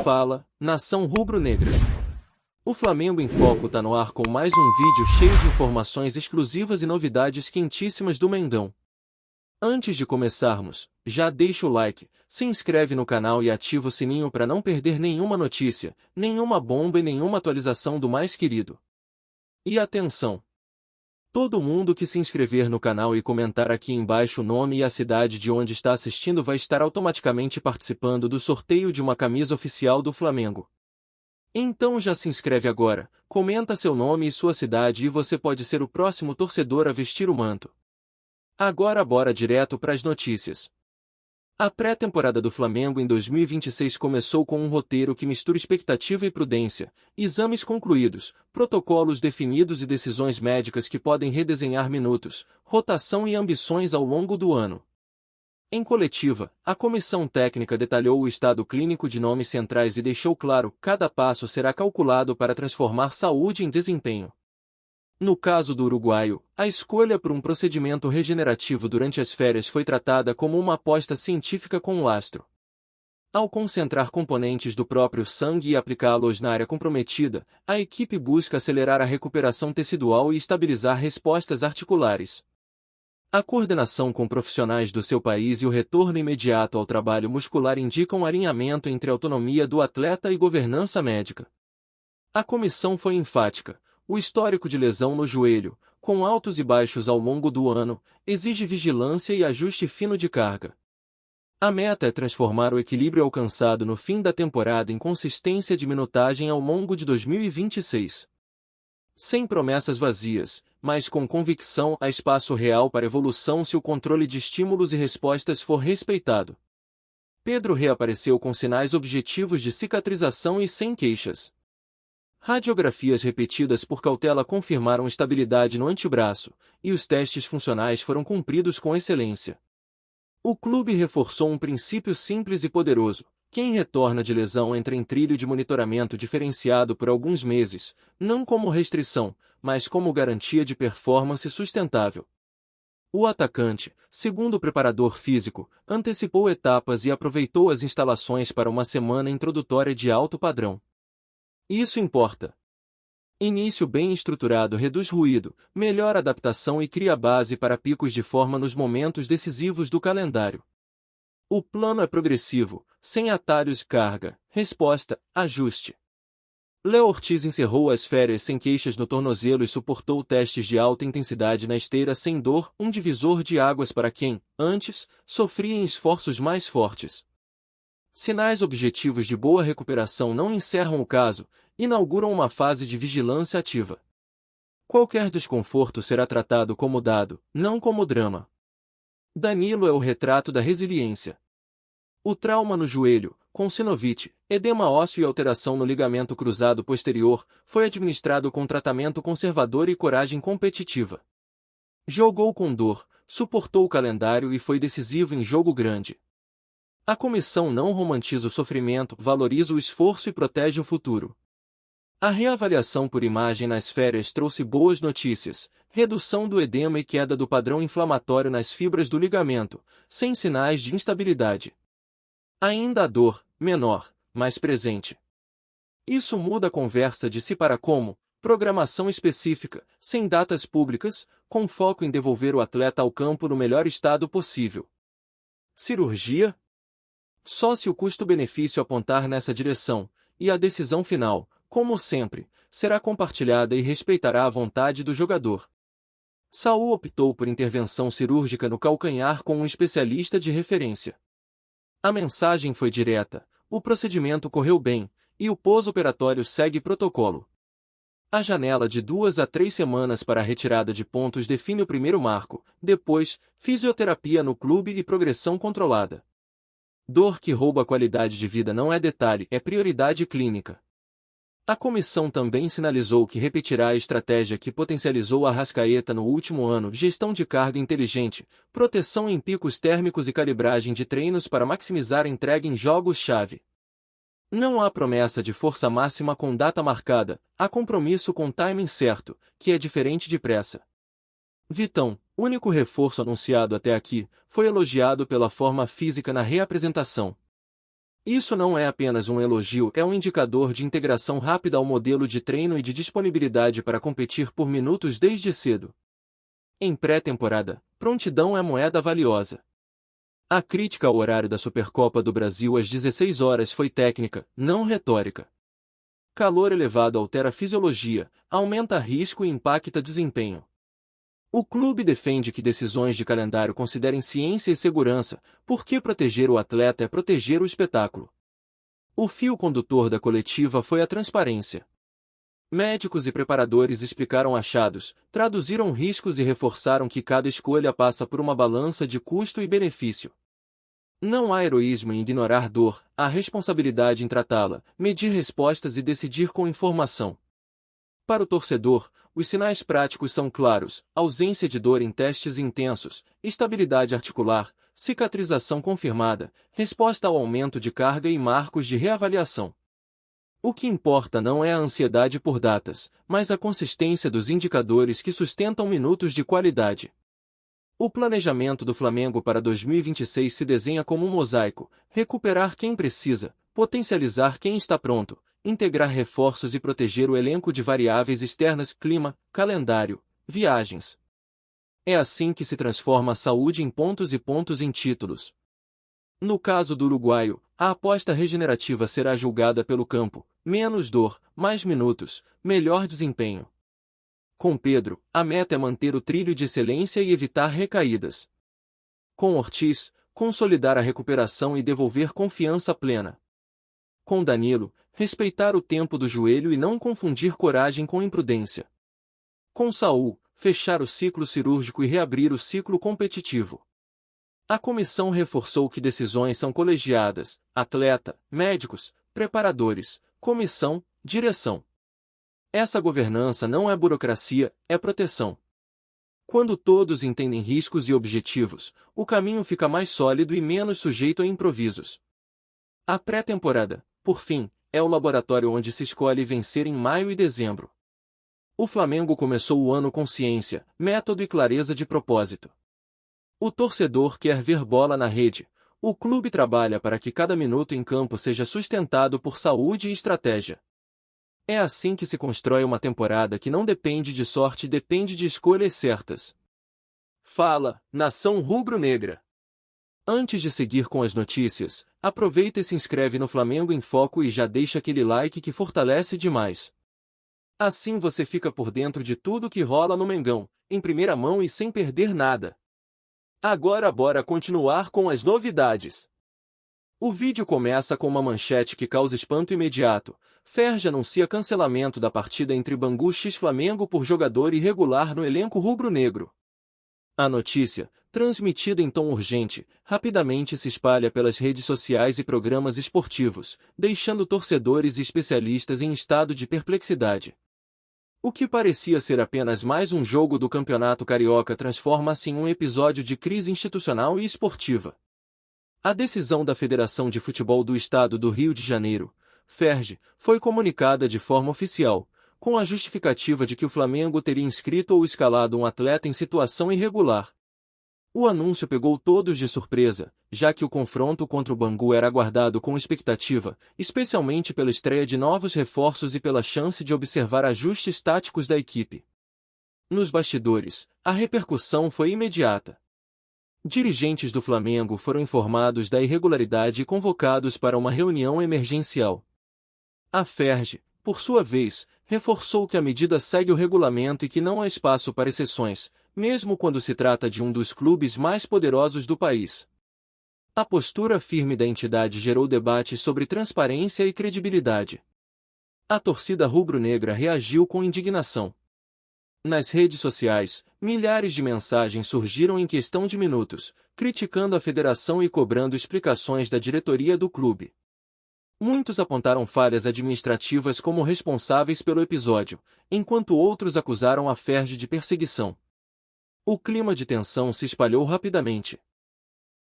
Fala, nação rubro-negra. O Flamengo em Foco tá no ar com mais um vídeo cheio de informações exclusivas e novidades quentíssimas do Mengão. Antes de começarmos, já deixa o like, se inscreve no canal e ativa o sininho para não perder nenhuma notícia, nenhuma bomba e nenhuma atualização do mais querido. E atenção! Todo mundo que se inscrever no canal e comentar aqui embaixo o nome e a cidade de onde está assistindo vai estar automaticamente participando do sorteio de uma camisa oficial do Flamengo. Então já se inscreve agora, comenta seu nome e sua cidade e você pode ser o próximo torcedor a vestir o manto. Agora bora direto para as notícias. A pré-temporada do Flamengo em 2026 começou com um roteiro que mistura expectativa e prudência, exames concluídos, protocolos definidos e decisões médicas que podem redesenhar minutos, rotação e ambições ao longo do ano. Em coletiva, a comissão técnica detalhou o estado clínico de nomes centrais e deixou claro que cada passo será calculado para transformar saúde em desempenho. No caso do uruguaio, a escolha por um procedimento regenerativo durante as férias foi tratada como uma aposta científica com lastro. Ao concentrar componentes do próprio sangue e aplicá-los na área comprometida, a equipe busca acelerar a recuperação tecidual e estabilizar respostas articulares. A coordenação com profissionais do seu país e o retorno imediato ao trabalho muscular indicam um alinhamento entre autonomia do atleta e governança médica. A comissão foi enfática. O histórico de lesão no joelho, com altos e baixos ao longo do ano, exige vigilância e ajuste fino de carga. A meta é transformar o equilíbrio alcançado no fim da temporada em consistência de minutagem ao longo de 2026. Sem promessas vazias, mas com convicção há espaço real para evolução se o controle de estímulos e respostas for respeitado. Pedro reapareceu com sinais objetivos de cicatrização e sem queixas. Radiografias repetidas por cautela confirmaram estabilidade no antebraço, e os testes funcionais foram cumpridos com excelência. O clube reforçou um princípio simples e poderoso: quem retorna de lesão entra em trilho de monitoramento diferenciado por alguns meses, não como restrição, mas como garantia de performance sustentável. O atacante, segundo o preparador físico, antecipou etapas e aproveitou as instalações para uma semana introdutória de alto padrão. Isso importa. Início bem estruturado reduz ruído, melhora a adaptação e cria base para picos de forma nos momentos decisivos do calendário. O plano é progressivo, sem atalhos de carga, resposta, ajuste. Léo Ortiz encerrou as férias sem queixas no tornozelo e suportou testes de alta intensidade na esteira sem dor, um divisor de águas para quem, antes, sofria em esforços mais fortes. Sinais objetivos de boa recuperação não encerram o caso, inauguram uma fase de vigilância ativa. Qualquer desconforto será tratado como dado, não como drama. Danilo é o retrato da resiliência. O trauma no joelho, com sinovite, edema ósseo e alteração no ligamento cruzado posterior, foi administrado com tratamento conservador e coragem competitiva. Jogou com dor, suportou o calendário e foi decisivo em jogo grande. A comissão não romantiza o sofrimento, valoriza o esforço e protege o futuro. A reavaliação por imagem nas férias trouxe boas notícias: redução do edema e queda do padrão inflamatório nas fibras do ligamento, sem sinais de instabilidade. Ainda a dor, menor, mas presente. Isso muda a conversa de se para como, programação específica, sem datas públicas, com foco em devolver o atleta ao campo no melhor estado possível. Cirurgia? Só se o custo-benefício apontar nessa direção, e a decisão final, como sempre, será compartilhada e respeitará a vontade do jogador. Saul optou por intervenção cirúrgica no calcanhar com um especialista de referência. A mensagem foi direta: o procedimento correu bem, e o pós-operatório segue protocolo. A janela de 2 a 3 semanas para a retirada de pontos define o primeiro marco, depois, fisioterapia no clube e progressão controlada. Dor que rouba a qualidade de vida não é detalhe, é prioridade clínica. A comissão também sinalizou que repetirá a estratégia que potencializou a Arrascaeta no último ano: gestão de carga inteligente, proteção em picos térmicos e calibragem de treinos para maximizar a entrega em jogos-chave. Não há promessa de força máxima com data marcada, há compromisso com timing certo, que é diferente de pressa. Vitão, único reforço anunciado até aqui, foi elogiado pela forma física na reapresentação. Isso não é apenas um elogio, é um indicador de integração rápida ao modelo de treino e de disponibilidade para competir por minutos desde cedo. Em pré-temporada, prontidão é moeda valiosa. A crítica ao horário da Supercopa do Brasil às 16 horas foi técnica, não retórica. Calor elevado altera a fisiologia, aumenta risco e impacta desempenho. O clube defende que decisões de calendário considerem ciência e segurança, porque proteger o atleta é proteger o espetáculo. O fio condutor da coletiva foi a transparência. Médicos e preparadores explicaram achados, traduziram riscos e reforçaram que cada escolha passa por uma balança de custo e benefício. Não há heroísmo em ignorar dor, há responsabilidade em tratá-la, medir respostas e decidir com informação. Para o torcedor, os sinais práticos são claros: ausência de dor em testes intensos, estabilidade articular, cicatrização confirmada, resposta ao aumento de carga e marcos de reavaliação. O que importa não é a ansiedade por datas, mas a consistência dos indicadores que sustentam minutos de qualidade. O planejamento do Flamengo para 2026 se desenha como um mosaico: recuperar quem precisa, potencializar quem está pronto, integrar reforços e proteger o elenco de variáveis externas, clima, calendário, viagens. É assim que se transforma a saúde em pontos e pontos em títulos. No caso do uruguaio, a aposta regenerativa será julgada pelo campo: menos dor, mais minutos, melhor desempenho. Com Pedro, a meta é manter o trilho de excelência e evitar recaídas. Com Ortiz, consolidar a recuperação e devolver confiança plena. Com Danilo, respeitar o tempo do joelho e não confundir coragem com imprudência. Com Saul, fechar o ciclo cirúrgico e reabrir o ciclo competitivo. A comissão reforçou que decisões são colegiadas: atleta, médicos, preparadores, comissão, direção. Essa governança não é burocracia, é proteção. Quando todos entendem riscos e objetivos, o caminho fica mais sólido e menos sujeito a improvisos. A pré-temporada, por fim, é o laboratório onde se escolhe vencer em maio e dezembro. O Flamengo começou o ano com ciência, método e clareza de propósito. O torcedor quer ver bola na rede. O clube trabalha para que cada minuto em campo seja sustentado por saúde e estratégia. É assim que se constrói uma temporada que não depende de sorte, depende de escolhas certas. Fala, nação rubro-negra! Antes de seguir com as notícias, aproveita e se inscreve no Flamengo em Foco e já deixa aquele like que fortalece demais. Assim você fica por dentro de tudo que rola no Mengão, em primeira mão e sem perder nada. Agora bora continuar com as novidades. O vídeo começa com uma manchete que causa espanto imediato. Ferge anuncia cancelamento da partida entre Bangu x Flamengo por jogador irregular no elenco rubro-negro. A notícia, transmitida em tom urgente, rapidamente se espalha pelas redes sociais e programas esportivos, deixando torcedores e especialistas em estado de perplexidade. O que parecia ser apenas mais um jogo do Campeonato Carioca transforma-se em um episódio de crise institucional e esportiva. A decisão da Federação de Futebol do Estado do Rio de Janeiro, FERJ, foi comunicada de forma oficial, com a justificativa de que o Flamengo teria inscrito ou escalado um atleta em situação irregular. O anúncio pegou todos de surpresa, já que o confronto contra o Bangu era aguardado com expectativa, especialmente pela estreia de novos reforços e pela chance de observar ajustes táticos da equipe. Nos bastidores, a repercussão foi imediata. Dirigentes do Flamengo foram informados da irregularidade e convocados para uma reunião emergencial. A FERJ, por sua vez, reforçou que a medida segue o regulamento e que não há espaço para exceções, mesmo quando se trata de um dos clubes mais poderosos do país. A postura firme da entidade gerou debates sobre transparência e credibilidade. A torcida rubro-negra reagiu com indignação. Nas redes sociais, milhares de mensagens surgiram em questão de minutos, criticando a federação e cobrando explicações da diretoria do clube. Muitos apontaram falhas administrativas como responsáveis pelo episódio, enquanto outros acusaram a FERJ de perseguição. O clima de tensão se espalhou rapidamente.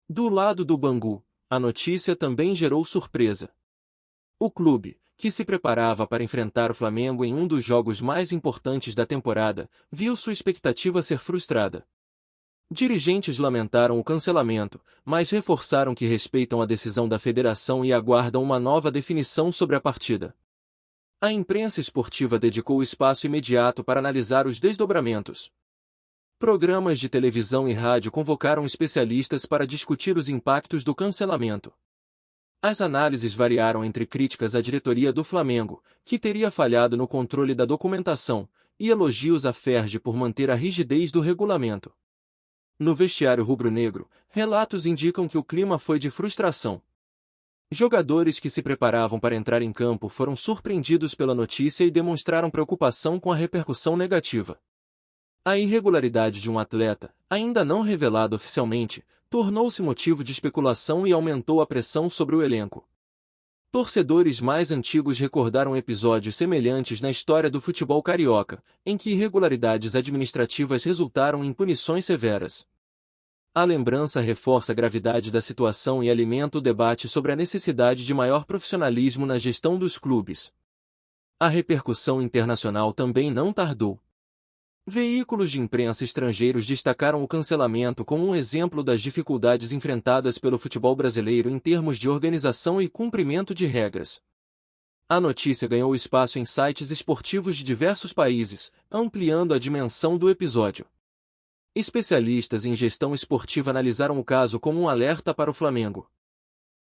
Do lado do Bangu, a notícia também gerou surpresa. O clube, que se preparava para enfrentar o Flamengo em um dos jogos mais importantes da temporada, viu sua expectativa ser frustrada. Dirigentes lamentaram o cancelamento, mas reforçaram que respeitam a decisão da federação e aguardam uma nova definição sobre a partida. A imprensa esportiva dedicou espaço imediato para analisar os desdobramentos. Programas de televisão e rádio convocaram especialistas para discutir os impactos do cancelamento. As análises variaram entre críticas à diretoria do Flamengo, que teria falhado no controle da documentação, e elogios à Ferge por manter a rigidez do regulamento. No vestiário rubro-negro, relatos indicam que o clima foi de frustração. Jogadores que se preparavam para entrar em campo foram surpreendidos pela notícia e demonstraram preocupação com a repercussão negativa. A irregularidade de um atleta, ainda não revelada oficialmente, tornou-se motivo de especulação e aumentou a pressão sobre o elenco. Torcedores mais antigos recordaram episódios semelhantes na história do futebol carioca, em que irregularidades administrativas resultaram em punições severas. A lembrança reforça a gravidade da situação e alimenta o debate sobre a necessidade de maior profissionalismo na gestão dos clubes. A repercussão internacional também não tardou. Veículos de imprensa estrangeiros destacaram o cancelamento como um exemplo das dificuldades enfrentadas pelo futebol brasileiro em termos de organização e cumprimento de regras. A notícia ganhou espaço em sites esportivos de diversos países, ampliando a dimensão do episódio. Especialistas em gestão esportiva analisaram o caso como um alerta para o Flamengo.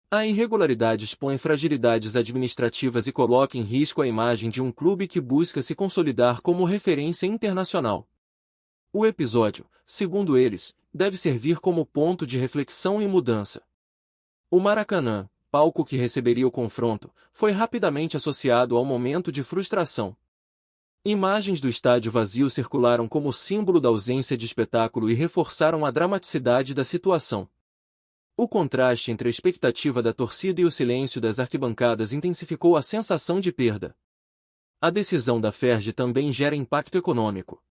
A irregularidade expõe fragilidades administrativas e coloca em risco a imagem de um clube que busca se consolidar como referência internacional. O episódio, segundo eles, deve servir como ponto de reflexão e mudança. O Maracanã, palco que receberia o confronto, foi rapidamente associado ao momento de frustração. Imagens do estádio vazio circularam como símbolo da ausência de espetáculo e reforçaram a dramaticidade da situação. O contraste entre a expectativa da torcida e o silêncio das arquibancadas intensificou a sensação de perda. A decisão da Ferge também gera impacto econômico.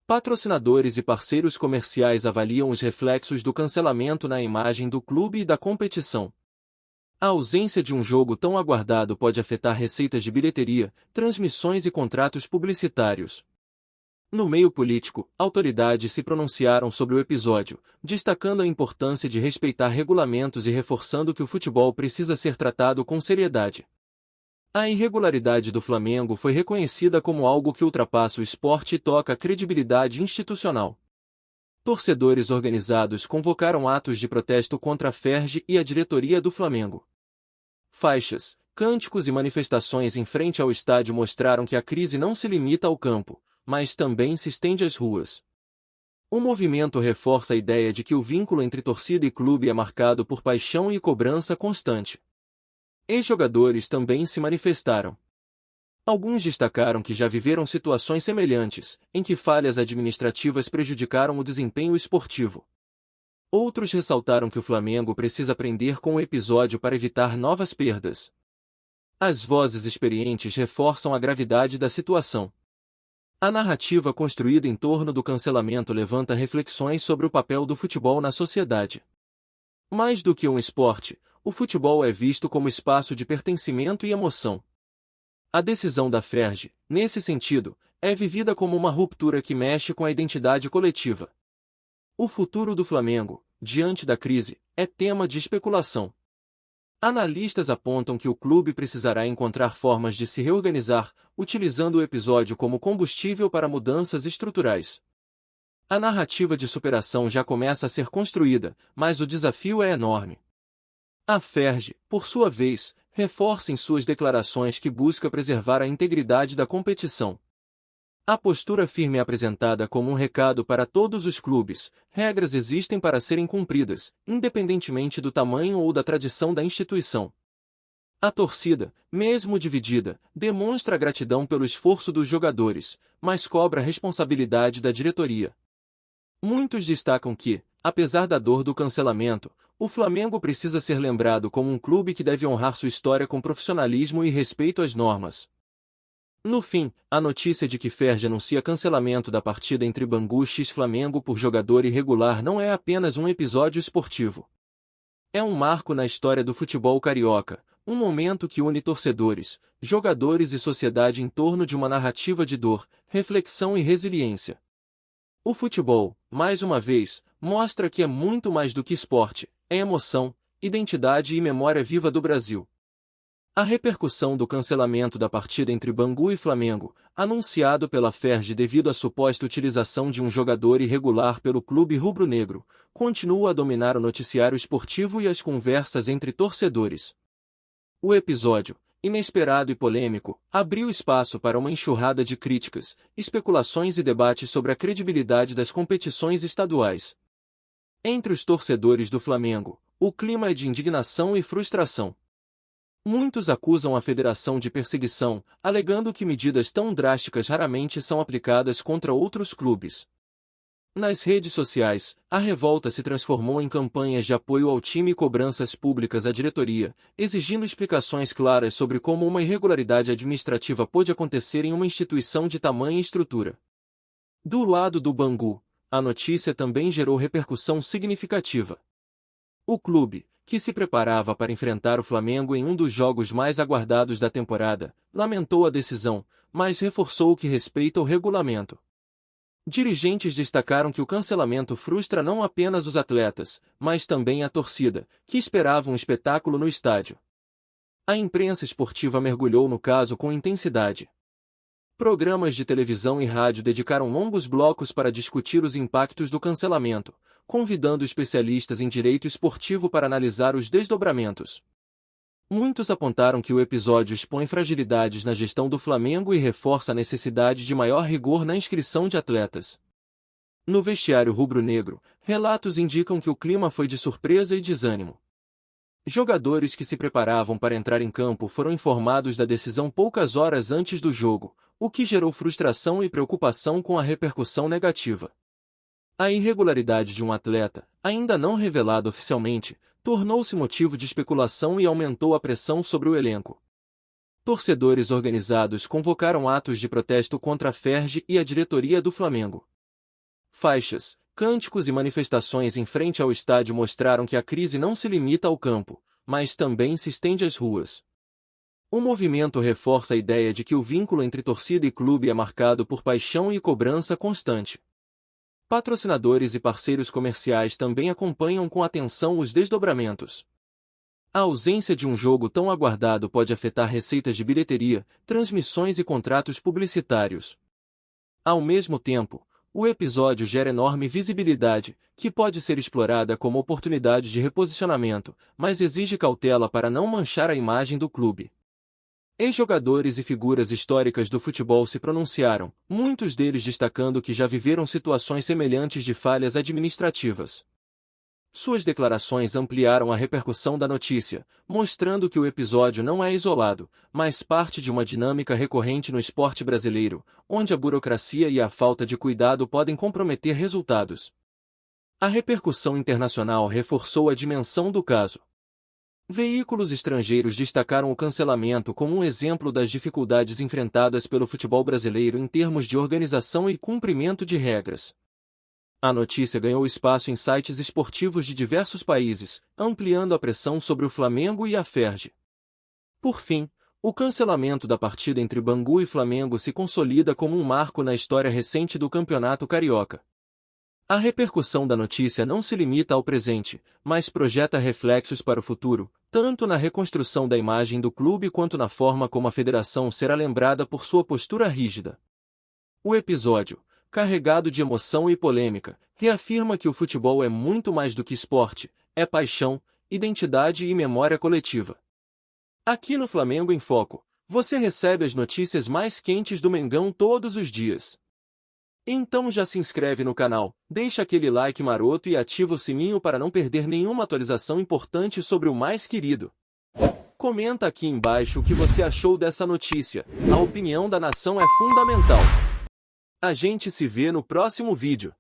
Patrocinadores e parceiros comerciais avaliam os reflexos do cancelamento na imagem do clube e da competição. A ausência de um jogo tão aguardado pode afetar receitas de bilheteria, transmissões e contratos publicitários. No meio político, autoridades se pronunciaram sobre o episódio, destacando a importância de respeitar regulamentos e reforçando que o futebol precisa ser tratado com seriedade. A irregularidade do Flamengo foi reconhecida como algo que ultrapassa o esporte e toca a credibilidade institucional. Torcedores organizados convocaram atos de protesto contra a Ferge e a diretoria do Flamengo. Faixas, cânticos e manifestações em frente ao estádio mostraram que a crise não se limita ao campo, mas também se estende às ruas. O movimento reforça a ideia de que o vínculo entre torcida e clube é marcado por paixão e cobrança constante. Ex-jogadores também se manifestaram. Alguns destacaram que já viveram situações semelhantes, em que falhas administrativas prejudicaram o desempenho esportivo. Outros ressaltaram que o Flamengo precisa aprender com o episódio para evitar novas perdas. As vozes experientes reforçam a gravidade da situação. A narrativa construída em torno do cancelamento levanta reflexões sobre o papel do futebol na sociedade. Mais do que um esporte, o futebol é visto como espaço de pertencimento e emoção. A decisão da Ferge, nesse sentido, é vivida como uma ruptura que mexe com a identidade coletiva. O futuro do Flamengo, diante da crise, é tema de especulação. Analistas apontam que o clube precisará encontrar formas de se reorganizar, utilizando o episódio como combustível para mudanças estruturais. A narrativa de superação já começa a ser construída, mas o desafio é enorme. A Ferge, por sua vez, reforça em suas declarações que busca preservar a integridade da competição. A postura firme é apresentada como um recado para todos os clubes: regras existem para serem cumpridas, independentemente do tamanho ou da tradição da instituição. A torcida, mesmo dividida, demonstra gratidão pelo esforço dos jogadores, mas cobra a responsabilidade da diretoria. Muitos destacam que, apesar da dor do cancelamento, o Flamengo precisa ser lembrado como um clube que deve honrar sua história com profissionalismo e respeito às normas. No fim, a notícia de que Ferge anuncia cancelamento da partida entre Bangu x Flamengo por jogador irregular não é apenas um episódio esportivo. É um marco na história do futebol carioca, um momento que une torcedores, jogadores e sociedade em torno de uma narrativa de dor, reflexão e resiliência. O futebol, mais uma vez, mostra que é muito mais do que esporte, é emoção, identidade e memória viva do Brasil. A repercussão do cancelamento da partida entre Bangu e Flamengo, anunciado pela FERJ devido à suposta utilização de um jogador irregular pelo clube rubro-negro, continua a dominar o noticiário esportivo e as conversas entre torcedores. O episódio, inesperado e polêmico, abriu espaço para uma enxurrada de críticas, especulações e debates sobre a credibilidade das competições estaduais. Entre os torcedores do Flamengo, o clima é de indignação e frustração. Muitos acusam a federação de perseguição, alegando que medidas tão drásticas raramente são aplicadas contra outros clubes. Nas redes sociais, a revolta se transformou em campanhas de apoio ao time e cobranças públicas à diretoria, exigindo explicações claras sobre como uma irregularidade administrativa pôde acontecer em uma instituição de tamanha estrutura. Do lado do Bangu, a notícia também gerou repercussão significativa. O clube, que se preparava para enfrentar o Flamengo em um dos jogos mais aguardados da temporada, lamentou a decisão, mas reforçou o que respeita o regulamento. Dirigentes destacaram que o cancelamento frustra não apenas os atletas, mas também a torcida, que esperava um espetáculo no estádio. A imprensa esportiva mergulhou no caso com intensidade. Programas de televisão e rádio dedicaram longos blocos para discutir os impactos do cancelamento, convidando especialistas em direito esportivo para analisar os desdobramentos. Muitos apontaram que o episódio expõe fragilidades na gestão do Flamengo e reforça a necessidade de maior rigor na inscrição de atletas. No vestiário rubro-negro, relatos indicam que o clima foi de surpresa e desânimo. Jogadores que se preparavam para entrar em campo foram informados da decisão poucas horas antes do jogo, o que gerou frustração e preocupação com a repercussão negativa. A irregularidade de um atleta, ainda não revelada oficialmente, tornou-se motivo de especulação e aumentou a pressão sobre o elenco. Torcedores organizados convocaram atos de protesto contra a FERJ e a diretoria do Flamengo. Faixas, cânticos e manifestações em frente ao estádio mostraram que a crise não se limita ao campo, mas também se estende às ruas. O movimento reforça a ideia de que o vínculo entre torcida e clube é marcado por paixão e cobrança constante. Patrocinadores e parceiros comerciais também acompanham com atenção os desdobramentos. A ausência de um jogo tão aguardado pode afetar receitas de bilheteria, transmissões e contratos publicitários. Ao mesmo tempo, o episódio gera enorme visibilidade, que pode ser explorada como oportunidade de reposicionamento, mas exige cautela para não manchar a imagem do clube. Ex-jogadores e figuras históricas do futebol se pronunciaram, muitos deles destacando que já viveram situações semelhantes de falhas administrativas. Suas declarações ampliaram a repercussão da notícia, mostrando que o episódio não é isolado, mas parte de uma dinâmica recorrente no esporte brasileiro, onde a burocracia e a falta de cuidado podem comprometer resultados. A repercussão internacional reforçou a dimensão do caso. Veículos estrangeiros destacaram o cancelamento como um exemplo das dificuldades enfrentadas pelo futebol brasileiro em termos de organização e cumprimento de regras. A notícia ganhou espaço em sites esportivos de diversos países, ampliando a pressão sobre o Flamengo e a FERJ. Por fim, o cancelamento da partida entre Bangu e Flamengo se consolida como um marco na história recente do Campeonato Carioca. A repercussão da notícia não se limita ao presente, mas projeta reflexos para o futuro, tanto na reconstrução da imagem do clube quanto na forma como a federação será lembrada por sua postura rígida. O episódio, carregado de emoção e polêmica, reafirma que o futebol é muito mais do que esporte, é paixão, identidade e memória coletiva. Aqui no Flamengo em Foco, você recebe as notícias mais quentes do Mengão todos os dias. Então já se inscreve no canal, deixa aquele like maroto e ativa o sininho para não perder nenhuma atualização importante sobre o mais querido. Comenta aqui embaixo o que você achou dessa notícia, a opinião da nação é fundamental. A gente se vê no próximo vídeo.